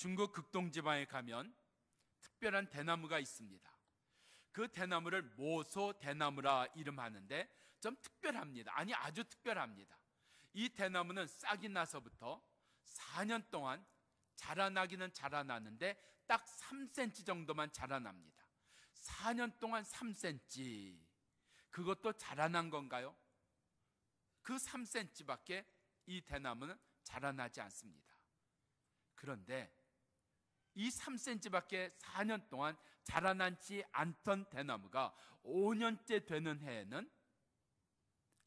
중국 극동지방에 가면 특별한 대나무가 있습니다. 그 대나무를 모소 대나무라 이름하는데 좀 특별합니다. 아니, 아주 특별합니다. 이 대나무는 싹이 나서부터 4년 동안 자라나기는 자라나는데 딱 3cm 정도만 자라납니다. 4년 동안 3cm, 그것도 자라난 건가요? 그 3cm밖에 이 대나무는 자라나지 않습니다. 그런데 이 3cm밖에 4년 동안 자라나지 않던 대나무가 5년째 되는 해에는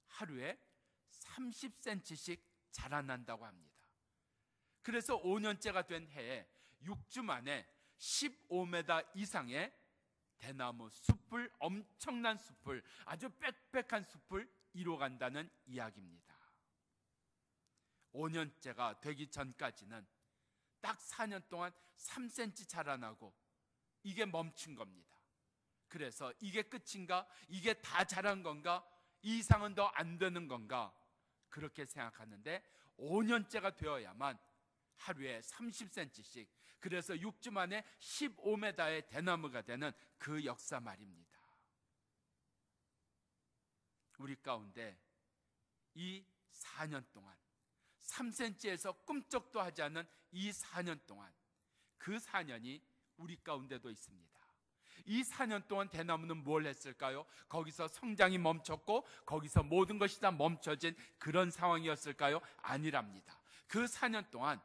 하루에 30cm씩 자라난다고 합니다. 그래서 5년째가 된 해에 6주 만에 15m 이상의 대나무 숲을, 엄청난 숲을, 아주 빽빽한 숲을 이뤄간다는 이야기입니다. 5년째가 되기 전까지는 딱 4년 동안 3cm 자라나고 이게 멈춘 겁니다. 그래서 이게 끝인가? 이게 다 자란 건가? 이 이상은 더 안 되는 건가? 그렇게 생각하는데 5년째가 되어야만 하루에 30cm씩, 그래서 6주 만에 15m의 대나무가 되는 그 역사 말입니다. 우리 가운데 이 4년 동안 3cm에서 꿈쩍도 하지 않은 이 4년 동안, 그 4년이 우리 가운데도 있습니다. 이 4년 동안 대나무는 뭘 했을까요? 거기서 성장이 멈췄고 거기서 모든 것이 다 멈춰진 그런 상황이었을까요? 아니랍니다. 그 4년 동안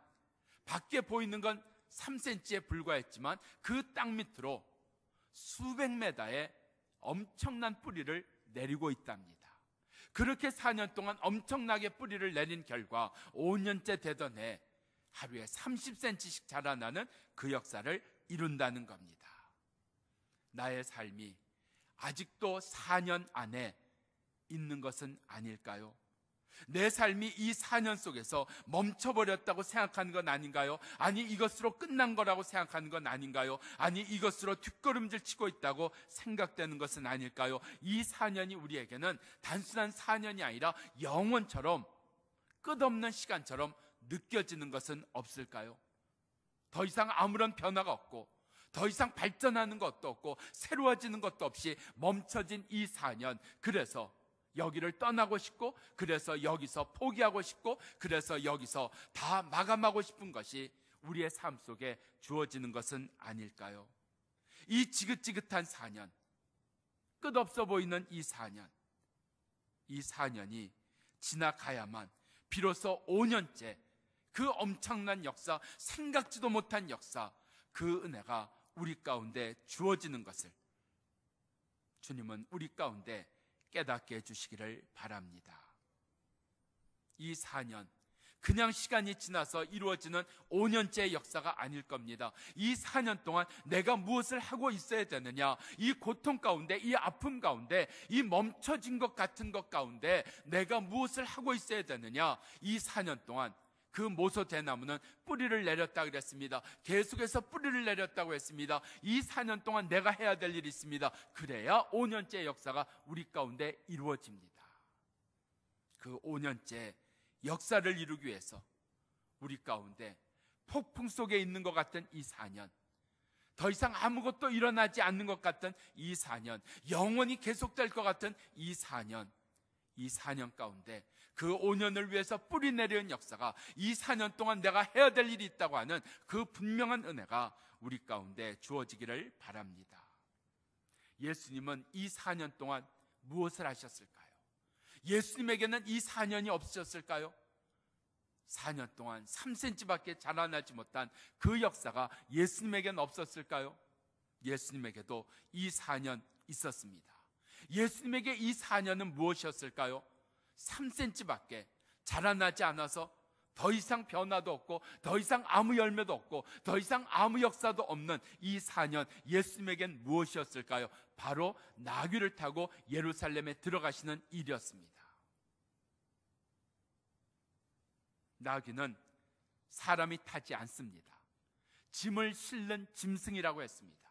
밖에 보이는 건 3cm에 불과했지만 그 땅 밑으로 수백 메다의 엄청난 뿌리를 내리고 있답니다. 그렇게 4년 동안 엄청나게 뿌리를 내린 결과 5년째 되던 해 하루에 30cm씩 자라나는 그 역사를 이룬다는 겁니다. 나의 삶이 아직도 4년 안에 있는 것은 아닐까요? 내 삶이 이 4년 속에서 멈춰버렸다고 생각하는 건 아닌가요? 아니, 이것으로 끝난 거라고 생각하는 건 아닌가요? 아니, 이것으로 뒷걸음질 치고 있다고 생각되는 것은 아닐까요? 이 4년이 우리에게는 단순한 4년이 아니라 영원처럼, 끝없는 시간처럼 느껴지는 것은 없을까요? 더 이상 아무런 변화가 없고 더 이상 발전하는 것도 없고 새로워지는 것도 없이 멈춰진 이 4년, 그래서 여기를 떠나고 싶고, 그래서 여기서 포기하고 싶고, 그래서 여기서 다 마감하고 싶은 것이 우리의 삶 속에 주어지는 것은 아닐까요? 이 지긋지긋한 4년, 끝없어 보이는 이 4년, 이 4년이 지나가야만 비로소 5년째 그 엄청난 역사, 생각지도 못한 역사, 그 은혜가 우리 가운데 주어지는 것을 주님은 우리 가운데 깨닫게 해주시기를 바랍니다. 이 4년, 그냥 시간이 지나서 이루어지는 5년째의 역사가 아닐 겁니다. 이 4년 동안 내가 무엇을 하고 있어야 되느냐, 이 고통 가운데, 이 아픔 가운데, 이 멈춰진 것 같은 것 가운데 내가 무엇을 하고 있어야 되느냐, 이 4년 동안 그 모소 대나무는 뿌리를 내렸다 그랬습니다. 계속해서 뿌리를 내렸다고 했습니다. 이 4년 동안 내가 해야 될 일이 있습니다. 그래야 5년째 역사가 우리 가운데 이루어집니다. 그 5년째 역사를 이루기 위해서 우리 가운데 폭풍 속에 있는 것 같은 이 4년, 더 이상 아무것도 일어나지 않는 것 같은 이 4년, 영원히 계속될 것 같은 이 4년, 이 4년 가운데 그 5년을 위해서 뿌리 내리는 역사가, 이 4년 동안 내가 해야 될 일이 있다고 하는 그 분명한 은혜가 우리 가운데 주어지기를 바랍니다. 예수님은 이 4년 동안 무엇을 하셨을까요? 예수님에게는 이 4년이 없으셨을까요? 4년 동안 3cm밖에 자라나지 못한 그 역사가 예수님에게는 없었을까요? 예수님에게도 이 4년 있었습니다. 예수님에게 이 4년은 무엇이었을까요? 3cm밖에 자라나지 않아서 더 이상 변화도 없고 더 이상 아무 열매도 없고 더 이상 아무 역사도 없는 이 4년, 예수님에겐 무엇이었을까요? 바로 나귀를 타고 예루살렘에 들어가시는 일이었습니다. 나귀는 사람이 타지 않습니다. 짐을 실는 짐승이라고 했습니다.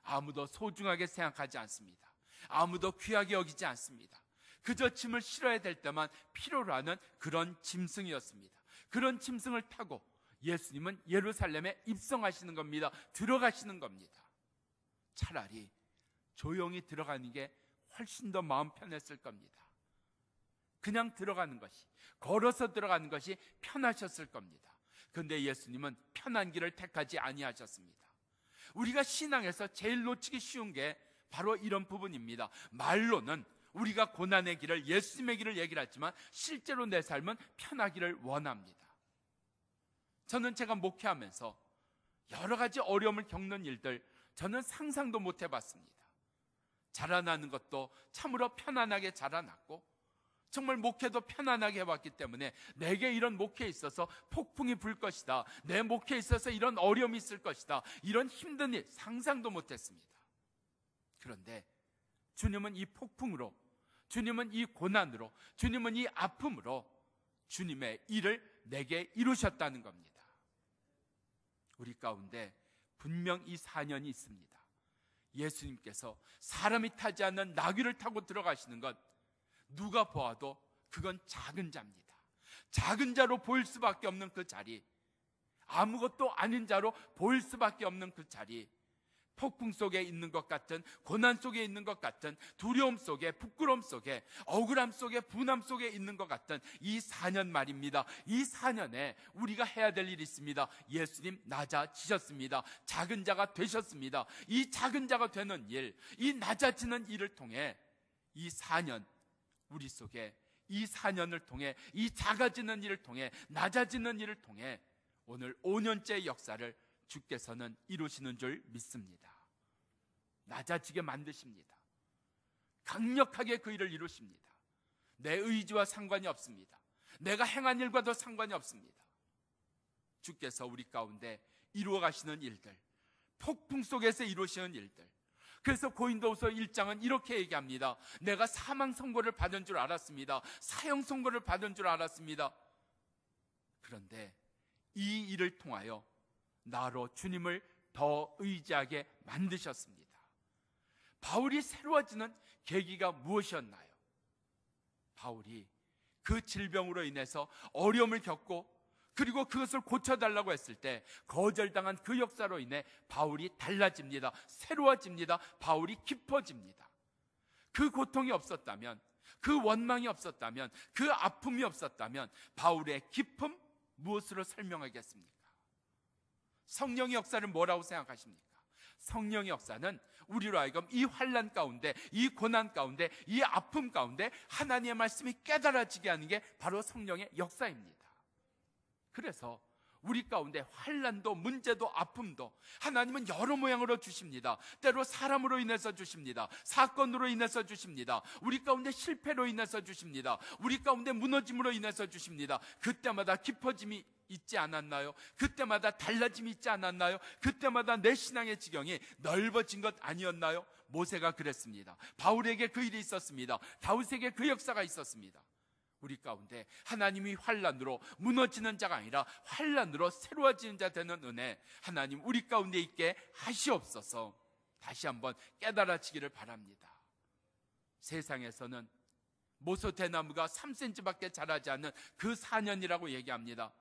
아무도 소중하게 생각하지 않습니다. 아무도 귀하게 여기지 않습니다. 그저 짐을 실어야 될 때만 필요로 하는 그런 짐승이었습니다. 그런 짐승을 타고 예수님은 예루살렘에 입성하시는 겁니다. 들어가시는 겁니다. 차라리 조용히 들어가는 게 훨씬 더 마음 편했을 겁니다. 그냥 들어가는 것이, 걸어서 들어가는 것이 편하셨을 겁니다. 그런데 예수님은 편한 길을 택하지 아니하셨습니다. 우리가 신앙에서 제일 놓치기 쉬운 게 바로 이런 부분입니다. 말로는 우리가 고난의 길을, 예수님의 길을 얘기를 하지만 실제로 내 삶은 편하기를 원합니다. 저는 제가 목회하면서 여러 가지 어려움을 겪는 일들, 저는 상상도 못 해봤습니다. 자라나는 것도 참으로 편안하게 자라났고, 정말 목회도 편안하게 해왔기 때문에 내게 이런 목회에 있어서 폭풍이 불 것이다, 내 목회에 있어서 이런 어려움이 있을 것이다, 이런 힘든 일 상상도 못했습니다. 그런데 주님은 이 폭풍으로, 주님은 이 고난으로, 주님은 이 아픔으로 주님의 일을 내게 이루셨다는 겁니다. 우리 가운데 분명 이 4년이 있습니다. 예수님께서 사람이 타지 않는 나귀를 타고 들어가시는 것, 누가 보아도 그건 작은 자입니다. 작은 자로 보일 수밖에 없는 그 자리, 아무것도 아닌 자로 보일 수밖에 없는 그 자리, 폭풍 속에 있는 것 같은, 고난 속에 있는 것 같은, 두려움 속에, 부끄러움 속에, 억울함 속에, 분함 속에 있는 것 같은 이 4년 말입니다. 이 4년에 우리가 해야 될 일이 있습니다. 예수님 낮아지셨습니다. 작은 자가 되셨습니다. 이 작은 자가 되는 일, 이 낮아지는 일을 통해 이 4년, 우리 속에 이 4년을 통해, 이 작아지는 일을 통해, 낮아지는 일을 통해 오늘 5년째 역사를 주께서는 이루시는 줄 믿습니다. 낮아지게 만드십니다. 강력하게 그 일을 이루십니다. 내 의지와 상관이 없습니다. 내가 행한 일과도 상관이 없습니다. 주께서 우리 가운데 이루어 가시는 일들, 폭풍 속에서 이루시는 일들. 그래서 고린도후서 1장은 이렇게 얘기합니다. 내가 사망 선고를 받은 줄 알았습니다. 사형 선고를 받은 줄 알았습니다. 그런데 이 일을 통하여 나로 주님을 더 의지하게 만드셨습니다. 바울이 새로워지는 계기가 무엇이었나요? 바울이 그 질병으로 인해서 어려움을 겪고, 그리고 그것을 고쳐달라고 했을 때 거절당한 그 역사로 인해 바울이 달라집니다. 새로워집니다. 바울이 깊어집니다. 그 고통이 없었다면, 그 원망이 없었다면, 그 아픔이 없었다면 바울의 깊음 무엇으로 설명하겠습니까? 성령의 역사를 뭐라고 생각하십니까? 성령의 역사는 우리로 하여금 이 환난 가운데, 이 고난 가운데, 이 아픔 가운데 하나님의 말씀이 깨달아지게 하는 게 바로 성령의 역사입니다. 그래서 우리 가운데 환난도, 문제도, 아픔도 하나님은 여러 모양으로 주십니다. 때로 사람으로 인해서 주십니다. 사건으로 인해서 주십니다. 우리 가운데 실패로 인해서 주십니다. 우리 가운데 무너짐으로 인해서 주십니다. 그때마다 깊어짐이 있지 않았나요? 그때마다 달라짐이 있지 않았나요? 그때마다 내 신앙의 지경이 넓어진 것 아니었나요? 모세가 그랬습니다. 바울에게 그 일이 있었습니다. 다윗에게 그 역사가 있었습니다. 우리 가운데 하나님이 환난으로 무너지는 자가 아니라 환난으로 새로워지는 자 되는 은혜, 하나님 우리 가운데 있게 하시옵소서. 다시 한번 깨달아지기를 바랍니다. 세상에서는 모소 대나무가 3cm밖에 자라지 않는 그 4년이라고 얘기합니다.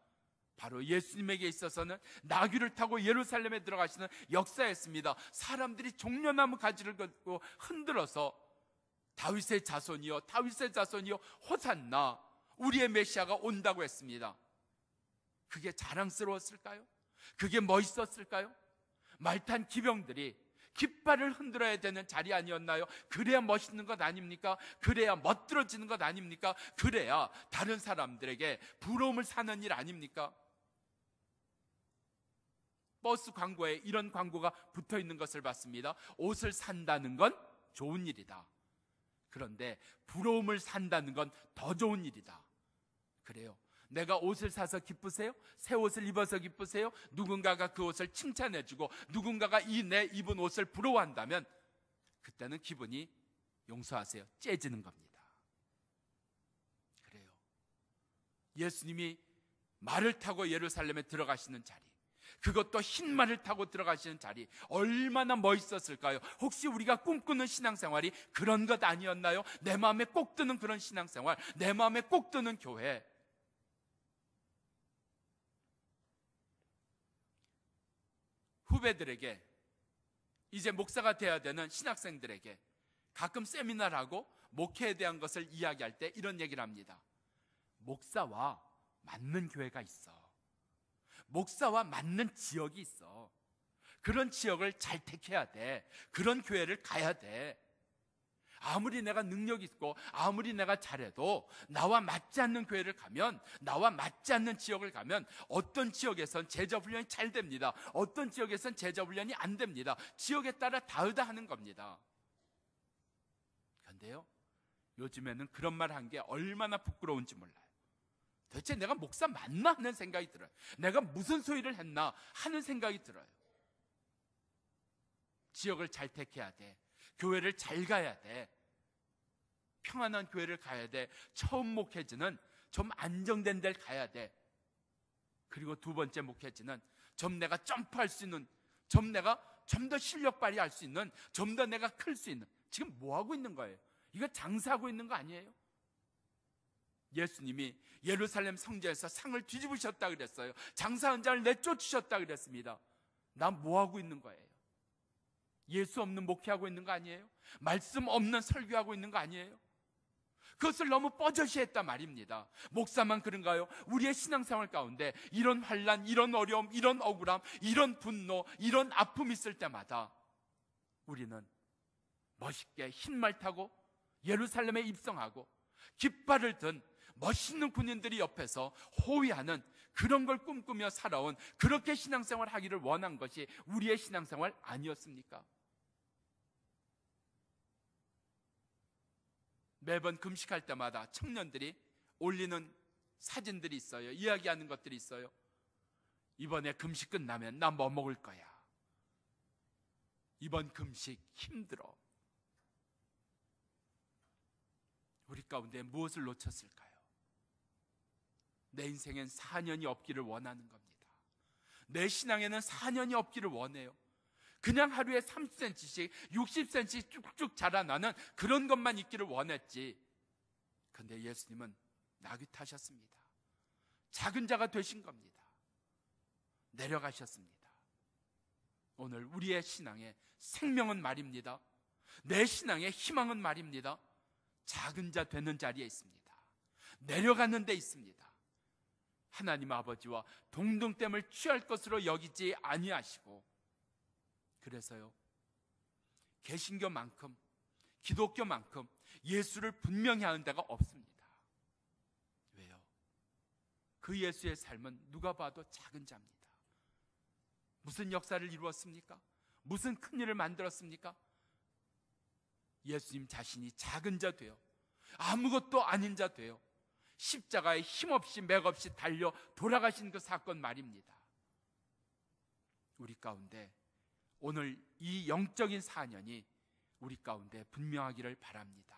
바로 예수님에게 있어서는 나귀를 타고 예루살렘에 들어가시는 역사였습니다. 사람들이 종려나무 가지를 걷고 흔들어서 다윗의 자손이요, 다윗의 자손이요, 호산나, 우리의 메시아가 온다고 했습니다. 그게 자랑스러웠을까요? 그게 멋있었을까요? 말탄 기병들이 깃발을 흔들어야 되는 자리 아니었나요? 그래야 멋있는 것 아닙니까? 그래야 멋들어지는 것 아닙니까? 그래야 다른 사람들에게 부러움을 사는 일 아닙니까? 버스 광고에 이런 광고가 붙어 있는 것을 봤습니다. 옷을 산다는 건 좋은 일이다. 그런데 부러움을 산다는 건 더 좋은 일이다. 그래요. 내가 옷을 사서 기쁘세요? 새 옷을 입어서 기쁘세요? 누군가가 그 옷을 칭찬해주고 누군가가 이 내 입은 옷을 부러워한다면 그때는 기분이, 용서하세요, 째지는 겁니다. 그래요. 예수님이 말을 타고 예루살렘에 들어가시는 자리, 그것도 흰 말을 타고 들어가시는 자리, 얼마나 멋있었을까요? 혹시 우리가 꿈꾸는 신앙생활이 그런 것 아니었나요? 내 마음에 꼭 드는 그런 신앙생활, 내 마음에 꼭 드는 교회. 후배들에게, 이제 목사가 돼야 되는 신학생들에게 가끔 세미나를 하고 목회에 대한 것을 이야기할 때 이런 얘기를 합니다. 목사와 맞는 교회가 있어. 목사와 맞는 지역이 있어. 그런 지역을 잘 택해야 돼. 그런 교회를 가야 돼. 아무리 내가 능력 있고 아무리 내가 잘해도 나와 맞지 않는 교회를 가면, 나와 맞지 않는 지역을 가면 어떤 지역에선 제자 훈련이 잘 됩니다. 어떤 지역에선 제자 훈련이 안 됩니다. 지역에 따라 다르다 하는 겁니다. 그런데요, 요즘에는 그런 말 한 게 얼마나 부끄러운지 몰라요. 도대체 내가 목사 맞나 하는 생각이 들어요. 내가 무슨 소리를 했나 하는 생각이 들어요. 지역을 잘 택해야 돼. 교회를 잘 가야 돼. 평안한 교회를 가야 돼. 처음 목회지는 좀 안정된 데를 가야 돼. 그리고 두 번째 목회지는 좀 내가 점프할 수 있는, 좀 내가 좀 더 실력 발휘할 수 있는, 좀 더 내가 클 수 있는. 지금 뭐 하고 있는 거예요? 이거 장사하고 있는 거 아니에요? 예수님이 예루살렘 성전에서 상을 뒤집으셨다 그랬어요. 장사한 자를 내쫓으셨다 그랬습니다. 나 뭐 하고 있는 거예요? 예수 없는 목회하고 있는 거 아니에요? 말씀 없는 설교하고 있는 거 아니에요? 그것을 너무 뻐젓이 했단 말입니다. 목사만 그런가요? 우리의 신앙생활 가운데 이런 환난, 이런 어려움, 이런 억울함, 이런 분노, 이런 아픔이 있을 때마다 우리는 멋있게 흰 말 타고 예루살렘에 입성하고 깃발을 든 멋있는 군인들이 옆에서 호위하는 그런 걸 꿈꾸며 살아온, 그렇게 신앙생활 하기를 원한 것이 우리의 신앙생활 아니었습니까? 매번 금식할 때마다 청년들이 올리는 사진들이 있어요. 이야기하는 것들이 있어요. 이번에 금식 끝나면 나 뭐 먹을 거야. 이번 금식 힘들어. 우리 가운데 무엇을 놓쳤을까요? 내 인생엔 4년이 없기를 원하는 겁니다. 내 신앙에는 4년이 없기를 원해요. 그냥 하루에 30cm씩 60cm씩 쭉쭉 자라나는 그런 것만 있기를 원했지. 그런데 예수님은 나귀 타셨습니다. 작은 자가 되신 겁니다. 내려가셨습니다. 오늘 우리의 신앙의 생명은 말입니다. 내 신앙의 희망은 말입니다. 작은 자 되는 자리에 있습니다. 내려가는 데 있습니다. 하나님 아버지와 동등됨을 취할 것으로 여기지 아니하시고, 그래서요, 개신교만큼 기독교만큼 예수를 분명히 하는 데가 없습니다. 왜요? 그 예수의 삶은 누가 봐도 작은 자입니다. 무슨 역사를 이루었습니까? 무슨 큰 일을 만들었습니까? 예수님 자신이 작은 자 되어 아무것도 아닌 자 되어 십자가에 힘없이 맥없이 달려 돌아가신 그 사건 말입니다. 우리 가운데 오늘 이 영적인 4년이 우리 가운데 분명하기를 바랍니다.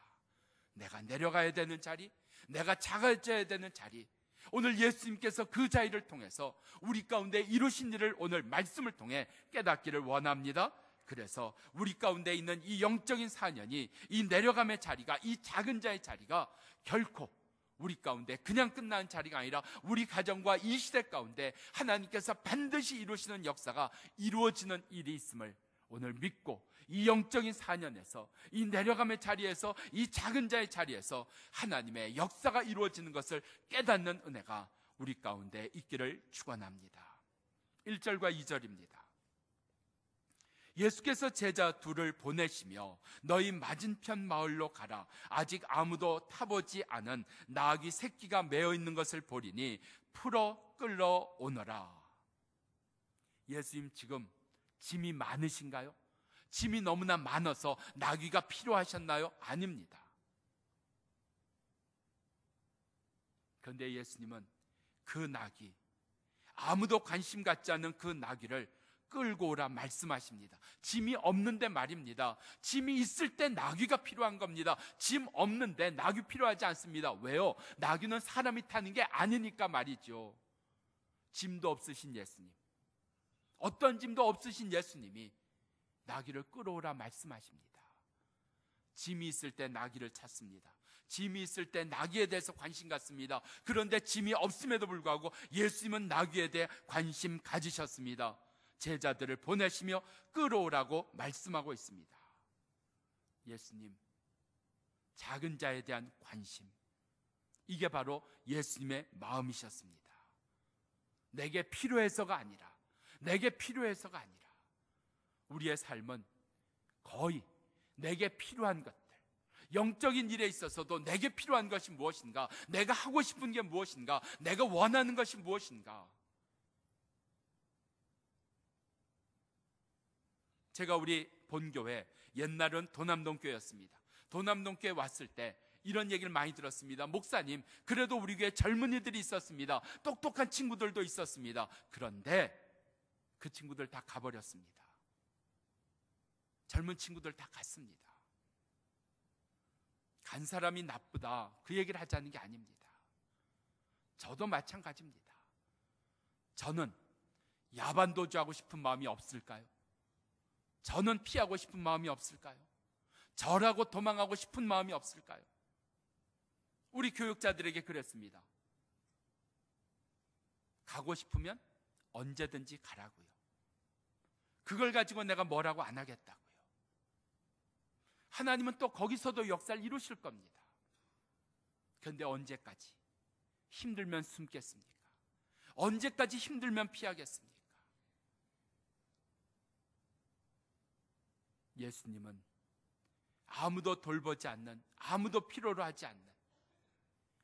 내가 내려가야 되는 자리, 내가 작아져야 되는 자리, 오늘 예수님께서 그 자리를 통해서 우리 가운데 이루신 일을 오늘 말씀을 통해 깨닫기를 원합니다. 그래서 우리 가운데 있는 이 영적인 4년이, 이 내려감의 자리가, 이 작은 자의 자리가 결코 우리 가운데 그냥 끝나는 자리가 아니라 우리 가정과 이 시대 가운데 하나님께서 반드시 이루시는 역사가 이루어지는 일이 있음을 오늘 믿고, 이 영적인 4년에서, 이 내려감의 자리에서, 이 작은 자의 자리에서 하나님의 역사가 이루어지는 것을 깨닫는 은혜가 우리 가운데 있기를 축원합니다. 1절과 2절입니다. 예수께서 제자 둘을 보내시며 너희 맞은편 마을로 가라. 아직 아무도 타보지 않은 나귀 새끼가 매어 있는 것을 보리니 풀어 끌러 오너라. 예수님 지금 짐이 많으신가요? 짐이 너무나 많아서 나귀가 필요하셨나요? 아닙니다. 그런데 예수님은 그 나귀, 아무도 관심 갖지 않는 그 나귀를 끌고 오라 말씀하십니다. 짐이 없는데 말입니다. 짐이 있을 때 나귀가 필요한 겁니다. 짐 없는데 나귀 필요하지 않습니다. 왜요? 나귀는 사람이 타는 게 아니니까 말이죠. 짐도 없으신 예수님, 어떤 짐도 없으신 예수님이 나귀를 끌어오라 말씀하십니다. 짐이 있을 때 나귀를 찾습니다. 짐이 있을 때 나귀에 대해서 관심 갖습니다. 그런데 짐이 없음에도 불구하고 예수님은 나귀에 대해 관심 가지셨습니다. 제자들을 보내시며 끌어오라고 말씀하고 있습니다. 예수님, 작은 자에 대한 관심, 이게 바로 예수님의 마음이셨습니다. 내게 필요해서가 아니라, 내게 필요해서가 아니라 우리의 삶은 거의 내게 필요한 것들, 영적인 일에 있어서도 내게 필요한 것이 무엇인가, 내가 하고 싶은 게 무엇인가, 내가 원하는 것이 무엇인가. 제가 우리 본교회, 옛날은 도남동교회였습니다. 도남동교회 왔을 때 이런 얘기를 많이 들었습니다. 목사님, 그래도 우리 교회에 젊은이들이 있었습니다. 똑똑한 친구들도 있었습니다. 그런데 그 친구들 다 가버렸습니다. 젊은 친구들 다 갔습니다. 간 사람이 나쁘다, 그 얘기를 하자는 게 아닙니다. 저도 마찬가지입니다. 저는 야반도주하고 싶은 마음이 없을까요? 저는 피하고 싶은 마음이 없을까요? 절하고 도망하고 싶은 마음이 없을까요? 우리 교육자들에게 그랬습니다. 가고 싶으면 언제든지 가라고요. 그걸 가지고 내가 뭐라고 안 하겠다고요. 하나님은 또 거기서도 역사를 이루실 겁니다. 그런데 언제까지 힘들면 숨겠습니까? 언제까지 힘들면 피하겠습니까? 예수님은 아무도 돌보지 않는, 아무도 필요로 하지 않는,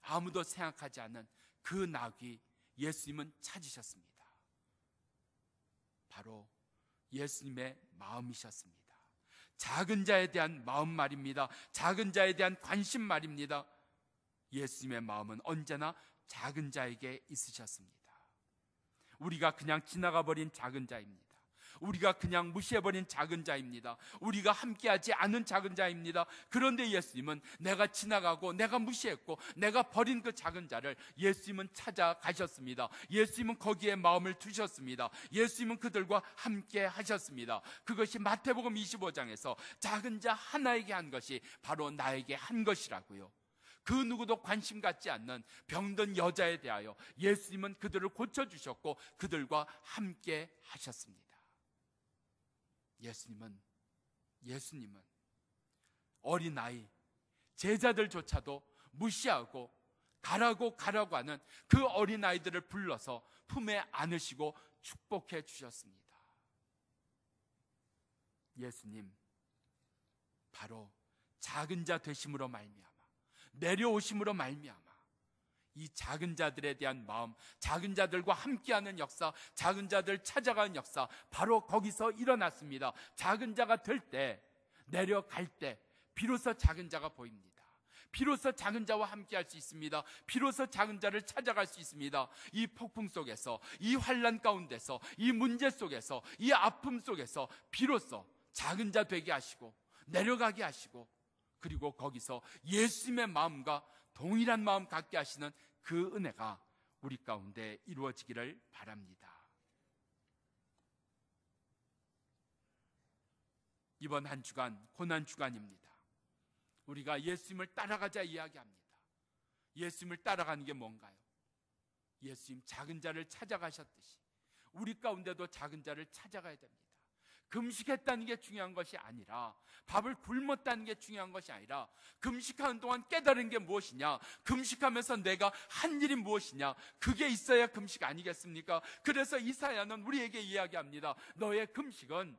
아무도 생각하지 않는 그 나귀 예수님은 찾으셨습니다. 바로 예수님의 마음이셨습니다. 작은 자에 대한 마음 말입니다. 작은 자에 대한 관심 말입니다. 예수님의 마음은 언제나 작은 자에게 있으셨습니다. 우리가 그냥 지나가 버린 작은 자입니다. 우리가 그냥 무시해버린 작은 자입니다. 우리가 함께하지 않은 작은 자입니다. 그런데 예수님은 내가 지나가고 내가 무시했고 내가 버린 그 작은 자를 예수님은 찾아가셨습니다. 예수님은 거기에 마음을 두셨습니다. 예수님은 그들과 함께 하셨습니다. 그것이 마태복음 25장에서 작은 자 하나에게 한 것이 바로 나에게 한 것이라고요. 그 누구도 관심 갖지 않는 병든 여자에 대하여 예수님은 그들을 고쳐주셨고 그들과 함께 하셨습니다. 예수님은 어린아이, 제자들조차도 무시하고 가라고 하는 그 어린아이들을 불러서 품에 안으시고 축복해 주셨습니다. 예수님, 바로 작은 자 되심으로 말미암아, 내려오심으로 말미암아 이 작은 자들에 대한 마음, 작은 자들과 함께하는 역사, 작은 자들 찾아가는 역사, 바로 거기서 일어났습니다. 작은 자가 될 때, 내려갈 때 비로소 작은 자가 보입니다. 비로소 작은 자와 함께할 수 있습니다. 비로소 작은 자를 찾아갈 수 있습니다. 이 폭풍 속에서, 이 환난 가운데서, 이 문제 속에서, 이 아픔 속에서 비로소 작은 자 되게 하시고 내려가게 하시고, 그리고 거기서 예수님의 마음과 동일한 마음 갖게 하시는 그 은혜가 우리 가운데 이루어지기를 바랍니다. 이번 한 주간 고난 주간입니다. 우리가 예수님을 따라가자 이야기합니다. 예수님을 따라가는 게 뭔가요? 예수님 작은 자를 찾아가셨듯이 우리 가운데도 작은 자를 찾아가야 됩니다. 금식했다는 게 중요한 것이 아니라, 밥을 굶었다는 게 중요한 것이 아니라, 금식하는 동안 깨달은 게 무엇이냐, 금식하면서 내가 한 일이 무엇이냐, 그게 있어야 금식 아니겠습니까? 그래서 이사야는 우리에게 이야기합니다. 너의 금식은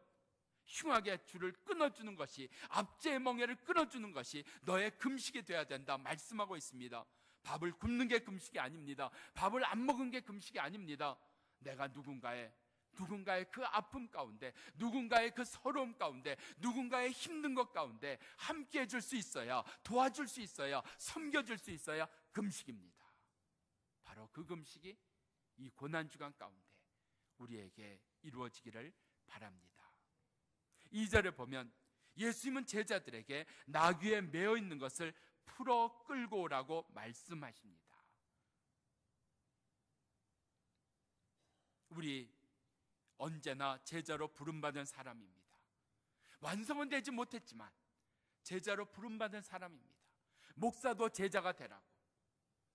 흉악의 줄을 끊어주는 것이, 압제의 멍에를 끊어주는 것이 너의 금식이 되어야 된다 말씀하고 있습니다. 밥을 굶는 게 금식이 아닙니다. 밥을 안 먹은 게 금식이 아닙니다. 내가 누군가의 그 아픔 가운데, 누군가의 그 서러움 가운데, 누군가의 힘든 것 가운데 함께 해줄 수 있어야, 도와줄 수 있어야, 섬겨줄 수 있어야 금식입니다. 바로 그 금식이 이 고난주간 가운데 우리에게 이루어지기를 바랍니다. 2절에 보면 예수님은 제자들에게 나귀에 매어 있는 것을 풀어 끌고 오라고 말씀하십니다. 우리 언제나 제자로 부름받은 사람입니다. 완성은 되지 못했지만 제자로 부름받은 사람입니다. 목사도 제자가 되라고,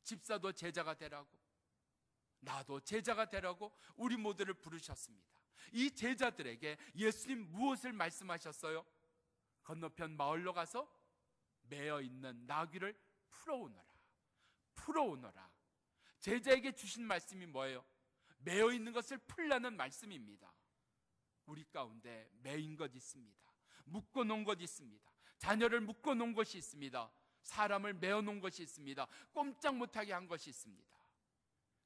집사도 제자가 되라고, 나도 제자가 되라고 우리 모두를 부르셨습니다. 이 제자들에게 예수님 무엇을 말씀하셨어요? 건너편 마을로 가서 매어 있는 나귀를 풀어오너라. 제자에게 주신 말씀이 뭐예요? 매어 있는 것을 풀라는 말씀입니다. 우리 가운데 매인 것 있습니다. 묶어 놓은 것 있습니다. 자녀를 묶어 놓은 것이 있습니다. 사람을 매어 놓은 것이 있습니다. 꼼짝 못하게 한 것이 있습니다.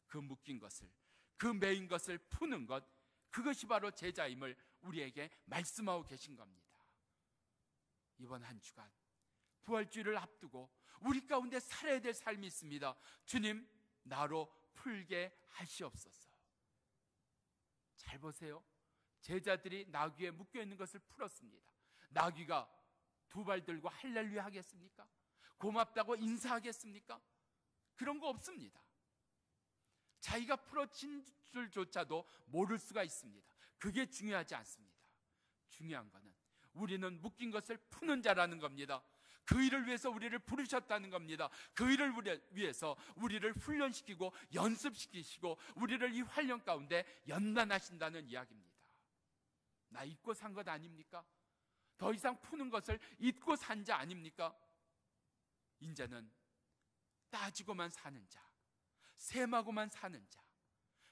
그 묶인 것을, 그 매인 것을 푸는 것, 그것이 바로 제자임을 우리에게 말씀하고 계신 겁니다. 이번 한 주간 부활주일을 앞두고 우리 가운데 살아야 될 삶이 있습니다. 주님, 나로 풀게 하시옵소서. 잘 보세요. 제자들이 나귀에 묶여있는 것을 풀었습니다. 나귀가 두 발 들고 할렐루야 하겠습니까? 고맙다고 인사하겠습니까? 그런 거 없습니다. 자기가 풀어진 줄조차도 모를 수가 있습니다. 그게 중요하지 않습니다. 중요한 거는 우리는 묶인 것을 푸는 자라는 겁니다. 그 일을 위해서 우리를 부르셨다는 겁니다. 그 일을 위해서 우리를 훈련시키고 연습시키시고 우리를 이 활력 가운데 연단하신다는 이야기입니다. 나 잊고 산 것 아닙니까? 더 이상 푸는 것을 잊고 산 자 아닙니까? 이제는 따지고만 사는 자, 셈하고만 사는 자,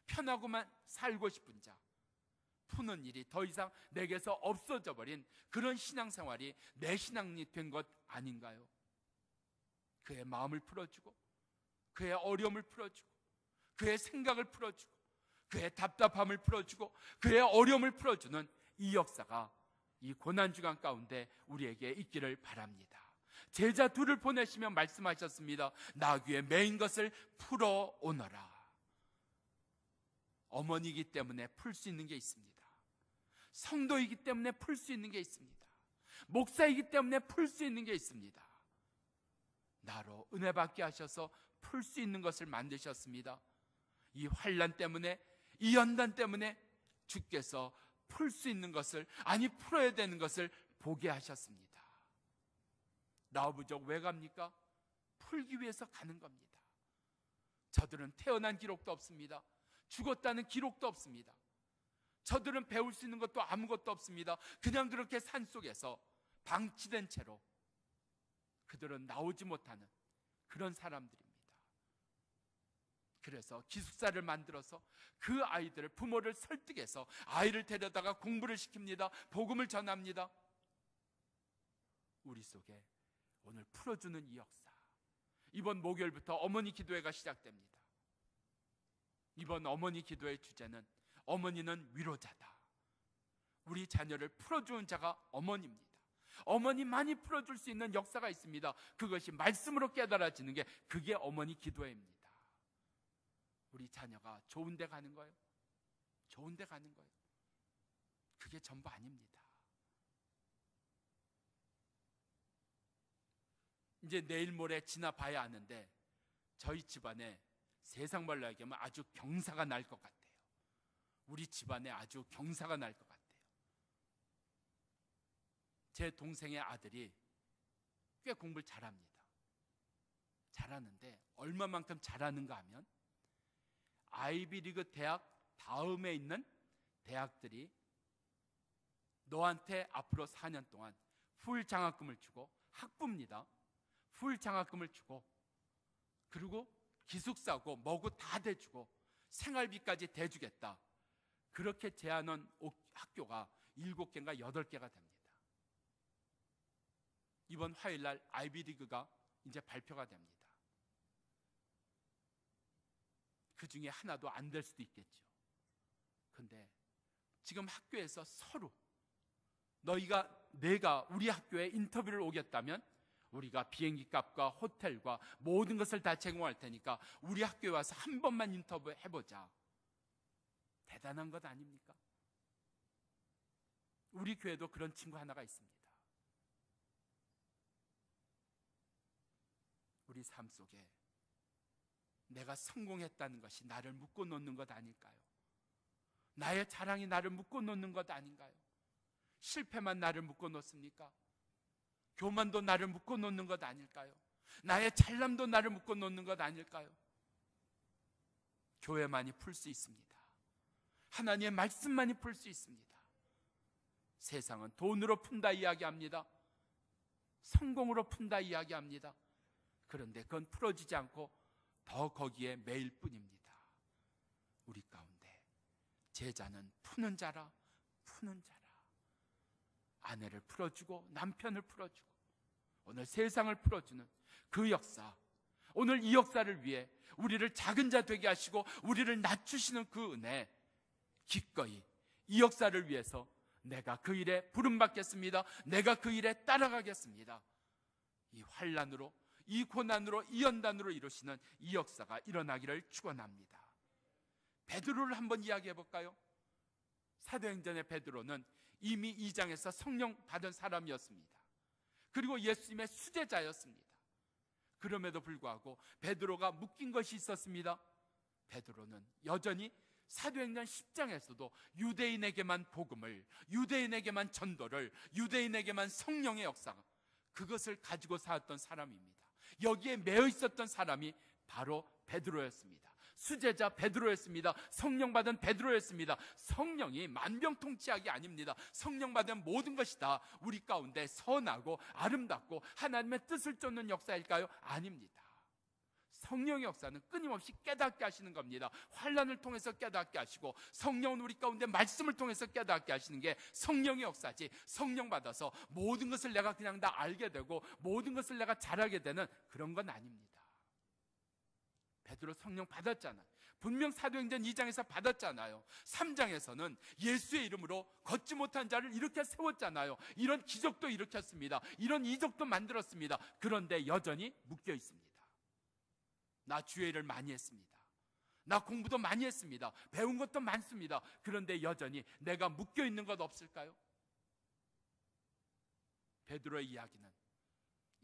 편하고만 살고 싶은 자, 푸는 일이 더 이상 내게서 없어져 버린 그런 신앙생활이 내 신앙이 된 것 아닌가요? 그의 마음을 풀어주고, 그의 어려움을 풀어주고, 그의 생각을 풀어주고, 그의 답답함을 풀어주고, 그의 어려움을 풀어주는 이 역사가 이 고난주간 가운데 우리에게 있기를 바랍니다. 제자 둘을 보내시며 말씀하셨습니다. 나귀에 매인 것을 풀어오너라. 어머니이기 때문에 풀 수 있는 게 있습니다. 성도이기 때문에 풀 수 있는 게 있습니다. 목사이기 때문에 풀 수 있는 게 있습니다. 나로 은혜 받게 하셔서 풀 수 있는 것을 만드셨습니다. 이 환난 때문에, 이 연단 때문에 주께서 풀 수 있는 것을, 아니 풀어야 되는 것을 보게 하셨습니다. 나부족 왜 갑니까? 풀기 위해서 가는 겁니다. 저들은 태어난 기록도 없습니다. 죽었다는 기록도 없습니다. 저들은 배울 수 있는 것도 아무것도 없습니다. 그냥 그렇게 산속에서 방치된 채로 그들은 나오지 못하는 그런 사람들입니다. 그래서 기숙사를 만들어서 그 아이들을, 부모를 설득해서 아이를 데려다가 공부를 시킵니다. 복음을 전합니다. 우리 속에 오늘 풀어주는 이 역사, 이번 목요일부터 어머니 기도회가 시작됩니다. 이번 어머니 기도의 주제는 어머니는 위로자다. 우리 자녀를 풀어주는 자가 어머니입니다. 어머니만이 풀어줄 수 있는 역사가 있습니다. 그것이 말씀으로 깨달아지는 게, 그게 어머니 기도회입니다. 우리 자녀가 좋은 데 가는 거예요. 좋은 데 가는 거예요. 그게 전부 아닙니다. 이제 내일 모레 지나봐야 하는데 저희 집안에 세상 말로 얘기하면 아주 경사가 날 것 같아요. 우리 집안에 아주 경사가 날 것 같아요. 제 동생의 아들이 꽤 공부를 잘합니다. 잘하는데 얼마만큼 잘하는가 하면 아이비리그 대학 다음에 있는 대학들이 너한테 앞으로 4년 동안 풀 장학금을 주고, 학부입니다. 풀 장학금을 주고, 그리고 기숙사고 뭐고 다 대주고 생활비까지 대주겠다. 그렇게 제안한 학교가 7개인가 8개가 됩니다. 이번 화요일날 아이비리그가 이제 발표가 됩니다. 그 중에 하나도 안 될 수도 있겠죠. 근데 지금 학교에서 서로 내가 우리 학교에 인터뷰를 오겠다면 우리가 비행기 값과 호텔과 모든 것을 다 제공할 테니까 우리 학교에 와서 한 번만 인터뷰 해보자. 대단한 것 아닙니까? 우리 교회도 그런 친구 하나가 있습니다. 우리 삶 속에 내가 성공했다는 것이 나를 묶어 놓는 것 아닐까요? 나의 자랑이 나를 묶어 놓는 것 아닌가요? 실패만 나를 묶어 놓습니까? 교만도 나를 묶어 놓는 것 아닐까요? 나의 잘남도 나를 묶어 놓는 것 아닐까요? 교회만이 풀 수 있습니다. 하나님의 말씀만이 풀 수 있습니다. 세상은 돈으로 푼다 이야기합니다. 성공으로 푼다 이야기합니다. 그런데 그건 풀어지지 않고 더 거기에 매일 뿐입니다. 우리 가운데 제자는 푸는 자라, 푸는 자라. 아내를 풀어주고 남편을 풀어주고 오늘 세상을 풀어주는 그 역사, 오늘 이 역사를 위해 우리를 작은 자 되게 하시고 우리를 낮추시는 그 은혜, 기꺼이 이 역사를 위해서 내가 그 일에 부름받겠습니다. 내가 그 일에 따라가겠습니다. 이 환난으로, 이 고난으로, 이 연단으로 이루시는 이 역사가 일어나기를 축원합니다. 베드로를 한번 이야기해 볼까요? 사도행전의 베드로는 이미 2장에서 성령 받은 사람이었습니다. 그리고 예수님의 수제자였습니다. 그럼에도 불구하고 베드로가 묶인 것이 있었습니다. 베드로는 여전히 사도행전 10장에서도 유대인에게만 복음을, 유대인에게만 전도를, 유대인에게만 성령의 역사가, 그것을 가지고 살았던 사람입니다. 여기에 매여 있었던 사람이 바로 베드로였습니다. 수제자 베드로였습니다. 성령 받은 베드로였습니다. 성령이 만병통치약이 아닙니다. 성령 받은 모든 것이 다 우리 가운데 선하고 아름답고 하나님의 뜻을 쫓는 역사일까요? 아닙니다. 성령의 역사는 끊임없이 깨닫게 하시는 겁니다. 환난을 통해서 깨닫게 하시고 성령은 우리 가운데 말씀을 통해서 깨닫게 하시는 게 성령의 역사지, 성령 받아서 모든 것을 내가 그냥 다 알게 되고 모든 것을 내가 잘하게 되는 그런 건 아닙니다. 베드로 성령 받았잖아요. 분명 사도행전 2장에서 받았잖아요. 3장에서는 예수의 이름으로 걷지 못한 자를 일으켜 세웠잖아요. 이런 기적도 일으켰습니다. 이런 이적도 만들었습니다. 그런데 여전히 묶여 있습니다. 나 주의 일을 많이 했습니다. 나 공부도 많이 했습니다. 배운 것도 많습니다. 그런데 여전히 내가 묶여 있는 것 없을까요? 베드로의 이야기는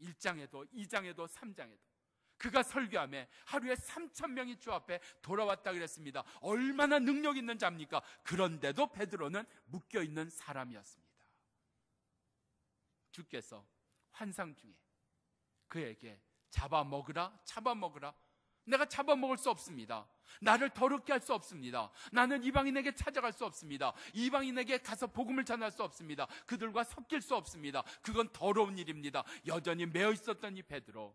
1장에도 2장에도 3장에도 그가 설교하며 하루에 3,000명이 주 앞에 돌아왔다 그랬습니다. 얼마나 능력 있는 자입니까? 그런데도 베드로는 묶여있는 사람이었습니다. 주께서 환상 중에 그에게 잡아먹으라, 잡아먹으라. 내가 잡아먹을 수 없습니다. 나를 더럽게 할 수 없습니다. 나는 이방인에게 찾아갈 수 없습니다. 이방인에게 가서 복음을 전할 수 없습니다. 그들과 섞일 수 없습니다. 그건 더러운 일입니다. 여전히 매어 있었던 이 베드로,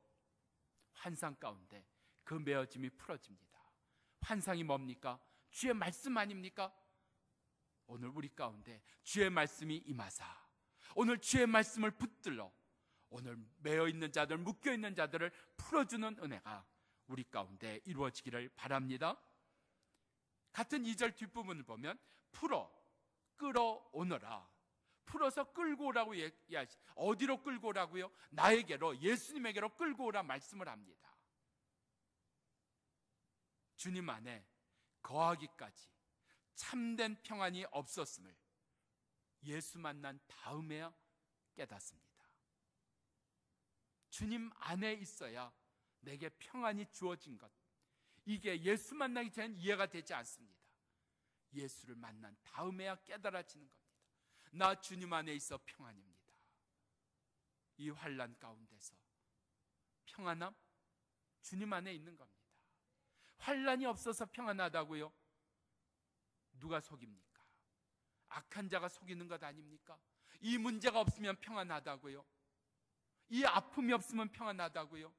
환상 가운데 그 메어짐이 풀어집니다. 환상이 뭡니까? 주의 말씀 아닙니까? 오늘 우리 가운데 주의 말씀이 임하사 오늘 주의 말씀을 붙들러 오늘 매어있는 자들, 묶여있는 자들을 풀어주는 은혜가 우리 가운데 이루어지기를 바랍니다. 같은 2절 뒷부분을 보면 풀어 끌어오너라, 풀어서 끌고 오라고 얘기하시. 어디로 끌고 오라고요? 나에게로, 예수님에게로 끌고 오라 말씀을 합니다. 주님 안에 거하기까지 참된 평안이 없었음을 예수 만난 다음에야 깨닫습니다. 주님 안에 있어야 내게 평안이 주어진 것, 이게 예수 만나기 전엔 이해가 되지 않습니다. 예수를 만난 다음에야 깨달아지는 겁니다. 나 주님 안에 있어 평안입니다. 이 환난 가운데서 평안함, 주님 안에 있는 겁니다. 환난이 없어서 평안하다고요? 누가 속입니까? 악한 자가 속이는 것 아닙니까? 이 문제가 없으면 평안하다고요? 이 아픔이 없으면 평안하다고요?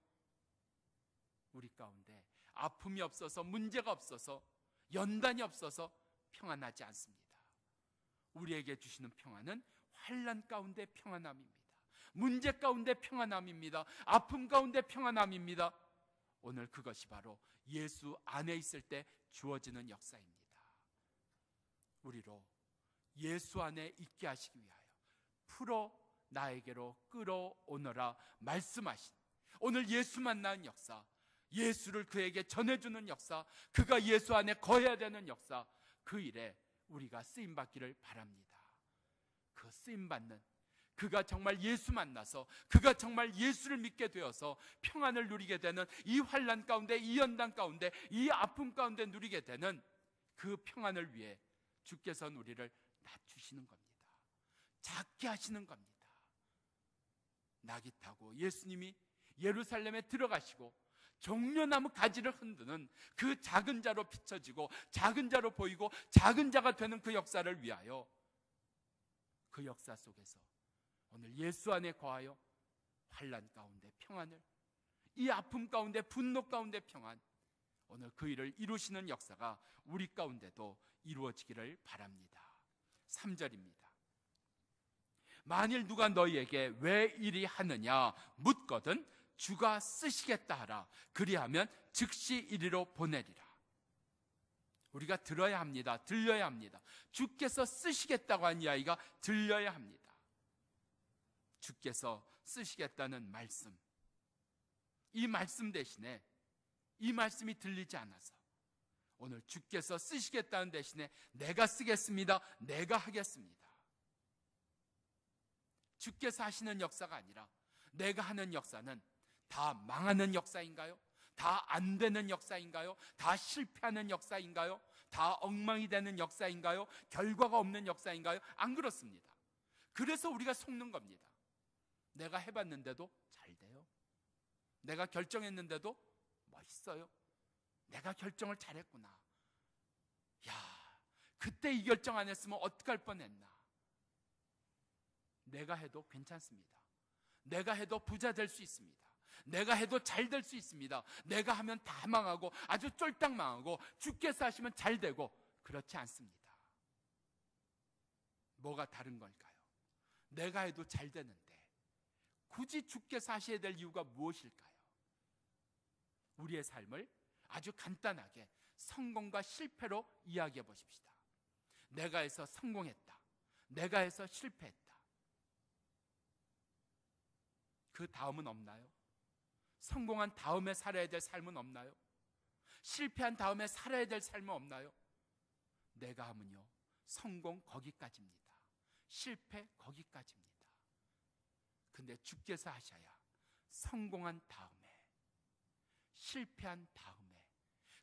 우리 가운데 아픔이 없어서, 문제가 없어서, 연단이 없어서 평안하지 않습니다. 우리에게 주시는 평안은 환난 가운데 평안함입니다. 문제 가운데 평안함입니다. 아픔 가운데 평안함입니다. 오늘 그것이 바로 예수 안에 있을 때 주어지는 역사입니다. 우리로 예수 안에 있게 하시기 위하여 풀어 나에게로 끌어오너라 말씀하신 오늘 예수 만나는 역사, 예수를 그에게 전해주는 역사, 그가 예수 안에 거해야 되는 역사, 그 일에 우리가 쓰임받기를 바랍니다. 그 쓰임받는, 그가 정말 예수 만나서, 그가 정말 예수를 믿게 되어서 평안을 누리게 되는 이 환난 가운데, 이 연단 가운데, 이 아픔 가운데 누리게 되는 그 평안을 위해 주께서는 우리를 낮추시는 겁니다. 작게 하시는 겁니다. 낙이 타고 예수님이 예루살렘에 들어가시고 종려나무 가지를 흔드는 그 작은 자로 비춰지고 작은 자로 보이고 작은 자가 되는 그 역사를 위하여, 그 역사 속에서 오늘 예수 안에 거하여 환난 가운데 평안을, 이 아픔 가운데 분노 가운데 평안, 오늘 그 일을 이루시는 역사가 우리 가운데도 이루어지기를 바랍니다. 3절입니다. 만일 누가 너희에게 왜 이리 하느냐 묻거든 주가 쓰시겠다 하라. 그리하면 즉시 이리로 보내리라. 우리가 들어야 합니다. 들려야 합니다. 주께서 쓰시겠다고 한 이야기가 들려야 합니다. 주께서 쓰시겠다는 말씀, 이 말씀 대신에 이 말씀이 들리지 않아서 오늘 주께서 쓰시겠다는 대신에 내가 쓰겠습니다, 내가 하겠습니다, 주께서 하시는 역사가 아니라 내가 하는 역사는 다 망하는 역사인가요? 다 안 되는 역사인가요? 다 실패하는 역사인가요? 다 엉망이 되는 역사인가요? 결과가 없는 역사인가요? 안 그렇습니다. 그래서 우리가 속는 겁니다. 내가 해봤는데도 잘 돼요. 내가 결정했는데도 멋있어요. 내가 결정을 잘했구나. 야, 그때 이 결정 안 했으면 어떡할 뻔했나. 내가 해도 괜찮습니다. 내가 해도 부자 될 수 있습니다. 내가 해도 잘 될 수 있습니다. 내가 하면 다 망하고 아주 쫄딱 망하고 주께서 하시면 잘 되고, 그렇지 않습니다. 뭐가 다른 걸까요? 내가 해도 잘 되는데 굳이 주께서 하셔야 될 이유가 무엇일까요? 우리의 삶을 아주 간단하게 성공과 실패로 이야기해 보십시다. 내가 해서 성공했다, 내가 해서 실패했다, 그 다음은 없나요? 성공한 다음에 살아야 될 삶은 없나요? 실패한 다음에 살아야 될 삶은 없나요? 내가 하면요, 성공 거기까지입니다. 실패 거기까지입니다. 근데 주께서 하셔야 성공한 다음에, 실패한 다음에,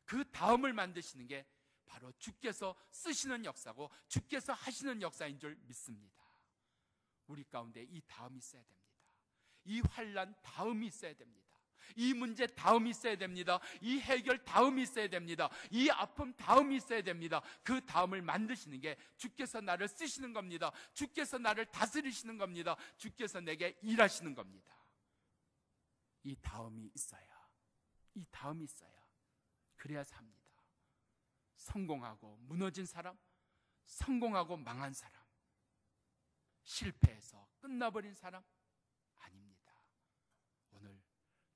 그 다음을 만드시는 게 바로 주께서 쓰시는 역사고 주께서 하시는 역사인 줄 믿습니다. 우리 가운데 이 다음이 있어야 됩니다. 이 환난 다음이 있어야 됩니다. 이 문제 다음이 있어야 됩니다. 이 해결 다음이 있어야 됩니다. 이 아픔 다음이 있어야 됩니다. 그 다음을 만드시는 게 주께서 나를 쓰시는 겁니다. 주께서 나를 다스리시는 겁니다. 주께서 내게 일하시는 겁니다. 이 다음이 있어야, 이 다음이 있어야 그래야 삽니다. 성공하고 무너진 사람, 성공하고 망한 사람, 실패해서 끝나버린 사람 아닙니다. 오늘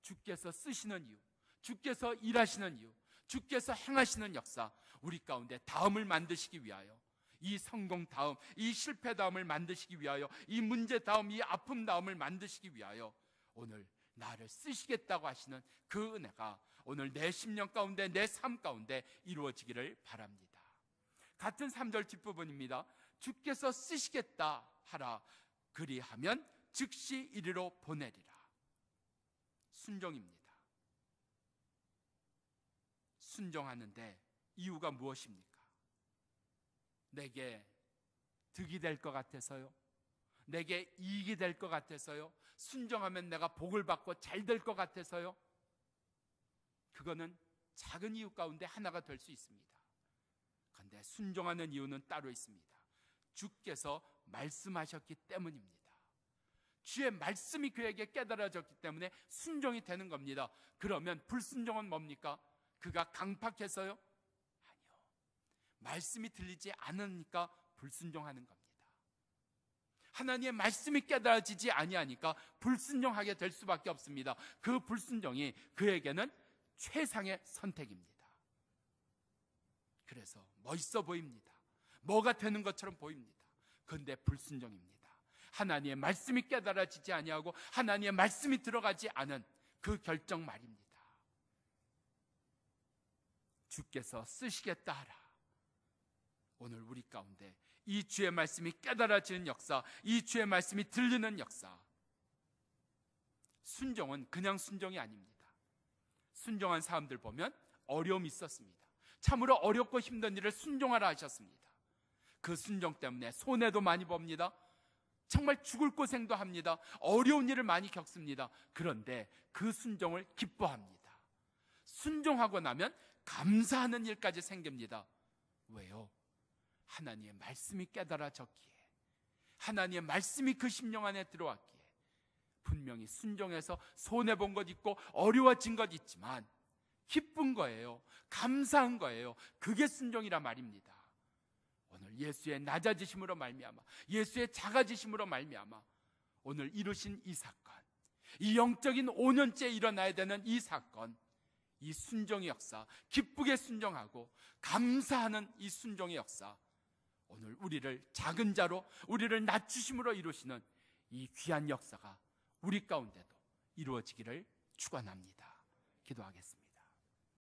주께서 쓰시는 이유, 주께서 일하시는 이유, 주께서 행하시는 역사, 우리 가운데 다음을 만드시기 위하여, 이 성공 다음, 이 실패 다음을 만드시기 위하여, 이 문제 다음, 이 아픔 다음을 만드시기 위하여 오늘 나를 쓰시겠다고 하시는 그 은혜가 오늘 내 심령 가운데, 내 삶 가운데 이루어지기를 바랍니다. 같은 3절 뒷부분입니다. 주께서 쓰시겠다 하라. 그리하면 즉시 이리로 보내리라. 순종입니다. 순종하는데 이유가 무엇입니까? 내게 득이 될 것 같아서요? 내게 이익이 될 것 같아서요? 순종하면 내가 복을 받고 잘 될 것 같아서요? 그거는 작은 이유 가운데 하나가 될 수 있습니다. 그런데 순종하는 이유는 따로 있습니다. 주께서 말씀하셨기 때문입니다. 주의 말씀이 그에게 깨달아졌기 때문에 순종이 되는 겁니다. 그러면 불순종은 뭡니까? 그가 강팍해서요? 아니요. 말씀이 들리지 않으니까 불순종하는 겁니다. 하나님의 말씀이 깨달아지지 아니하니까 불순종하게 될 수밖에 없습니다. 그 불순종이 그에게는 최상의 선택입니다. 그래서 멋있어 보입니다. 뭐가 되는 것처럼 보입니다. 그런데 불순종입니다. 하나님의 말씀이 깨달아지지 아니하고 하나님의 말씀이 들어가지 않은 그 결정 말입니다. 주께서 쓰시겠다 하라. 오늘 우리 가운데 이 주의 말씀이 깨달아지는 역사, 이 주의 말씀이 들리는 역사. 순종은 그냥 순종이 아닙니다. 순종한 사람들 보면 어려움이 있었습니다. 참으로 어렵고 힘든 일을 순종하라 하셨습니다. 그 순종 때문에 손해도 많이 봅니다. 정말 죽을 고생도 합니다. 어려운 일을 많이 겪습니다. 그런데 그 순종을 기뻐합니다. 순종하고 나면 감사하는 일까지 생깁니다. 왜요? 하나님의 말씀이 깨달아졌기에, 하나님의 말씀이 그 심령 안에 들어왔기에, 분명히 순종해서 손해본 것 있고 어려워진 것 있지만 기쁜 거예요. 감사한 거예요. 그게 순종이라 말입니다. 오늘 예수의 낮아지심으로 말미암아, 예수의 작아지심으로 말미암아 오늘 이루신 이 사건, 이 영적인 5년째 일어나야 되는 이 사건, 이 순종의 역사, 기쁘게 순종하고 감사하는 이 순종의 역사, 오늘 우리를 작은 자로, 우리를 낮추심으로 이루시는 이 귀한 역사가 우리 가운데도 이루어지기를 축원합니다. 기도하겠습니다.